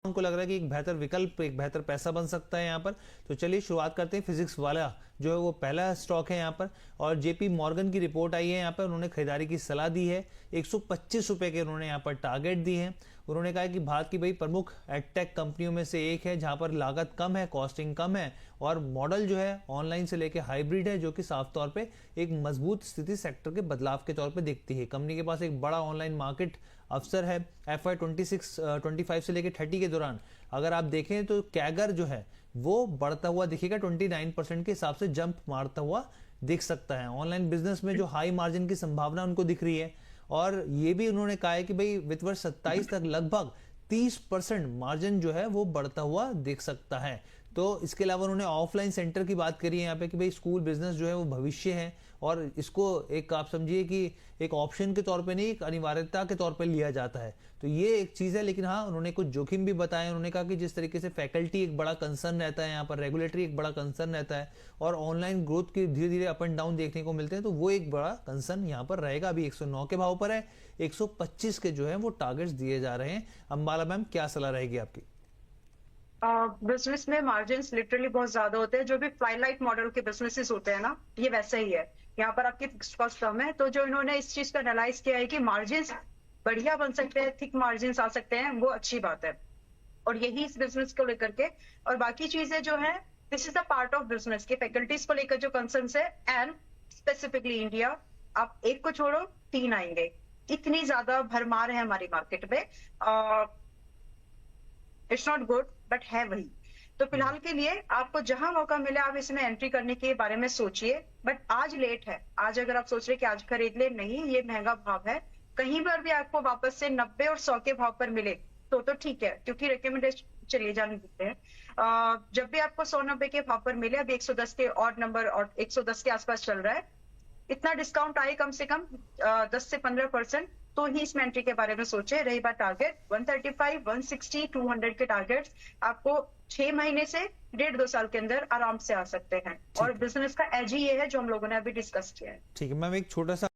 उनको लग रहा है कि एक बेहतर विकल्प, एक बेहतर पैसा बन सकता है यहाँ पर। तो चलिए शुरुआत करते हैं। फिजिक्स वाला जो है वो पहला स्टॉक है यहाँ पर, और जेपी मॉर्गन की रिपोर्ट आई है यहाँ पर। उन्होंने खरीदारी की सलाह दी है, 125 रुपए के उन्होंने यहाँ पर टारगेट दी है। उन्होंने कहा कि भारत की भाई प्रमुख एडटेक कंपनियों में से एक है जहां पर लागत कम है, कॉस्टिंग कम है, और मॉडल जो है ऑनलाइन से लेकर हाइब्रिड है, जो कि साफ तौर पे एक मजबूत स्थिति सेक्टर के बदलाव के तौर पे दिखती है। कंपनी के पास एक बड़ा ऑनलाइन मार्केट अवसर है। FY 25 से लेकर 30 के दौरान अगर आप देखें तो कैगर जो है वो बढ़ता हुआ दिखेगा, 29% के हिसाब से जंप मारता हुआ दिख सकता है। ऑनलाइन बिजनेस में जो हाई मार्जिन की संभावना उनको दिख रही है, और ये भी उन्होंने कहा है कि भाई वित्त वर्ष 27 तक लगभग 30% मार्जिन जो है वो बढ़ता हुआ दिख सकता है। तो इसके अलावा उन्होंने ऑफलाइन सेंटर की बात करी है यहाँ पे कि भाई स्कूल बिजनेस जो है वो भविष्य है, और इसको एक आप समझिए कि एक ऑप्शन के तौर पे नहीं, एक अनिवार्यता के तौर पे लिया जाता है। तो ये एक चीज है। लेकिन हाँ, उन्होंने कुछ जोखिम भी बताए। उन्होंने कहा कि जिस तरीके से फैकल्टी एक बड़ा कंसर्न रहता है यहाँ पर, रेगुलेटरी एक बड़ा कंसर्न रहता है, और ऑनलाइन ग्रोथ के धीरे धीरे अप एंड डाउन देखने को मिलते हैं, तो वो एक बड़ा कंसर्न यहाँ पर रहेगा। अभी 109 के भाव पर है, 125 के जो है वो टारगेट्स दिए जा रहे हैं। अंबाला मैम, क्या सलाह रहेगी आपकी? बिजनेस में मार्जिन लिटरली बहुत ज्यादा होते हैं। जो भी फ्लाईलाइट मॉडल के बिजनेसेस होते हैं ना, ये वैसा ही है। यहाँ पर आपकी फिक्स्ड कॉस्ट कम है, तो जो इन्होंने इस चीज को एनालाइज किया है कि मार्जिन बढ़िया बन सकते हैं, थिक मार्जिन आ सकते हैं, वो अच्छी बात है। और यही इस बिजनेस को लेकर के, और बाकी चीजें जो है, this is the part of business की फैकल्टीज को लेकर जो कंसर्न है, एंड स्पेसिफिकली इंडिया, आप एक को छोड़ो 3 आएंगे। इतनी ज्यादा भरमार है हमारी मार्केट में। इट्स नॉट गुड, बट है वही। तो फिलहाल के लिए आपको जहां मौका मिले आप इसमें एंट्री करने के बारे में सोचिए, बट आज लेट है। आज अगर आप सोच रहे कि आज खरीद ले, नहीं, ये महंगा भाव है। कहीं पर भी आपको वापस से 90 और 100 के भाव पर मिले तो ठीक है, क्योंकि रिकमेंडेशन चलिए जाने देते हैं। जब भी आपको 100-90 के भाव पर मिले, अभी 110 के ऑड नंबर और 110 के आसपास चल रहा है, इतना डिस्काउंट आए कम से कम 10 से 15%, तो ही इसमें एंट्री के बारे में सोचे। रही बात टारगेट 135, 160, 200 के टारगेट्स आपको 6 महीने से 1.5-2 साल के अंदर आराम से आ सकते हैं। और बिजनेस का एज ही ये है जो हम लोगों ने अभी डिस्कस किया है। ठीक है मैम, एक छोटा सा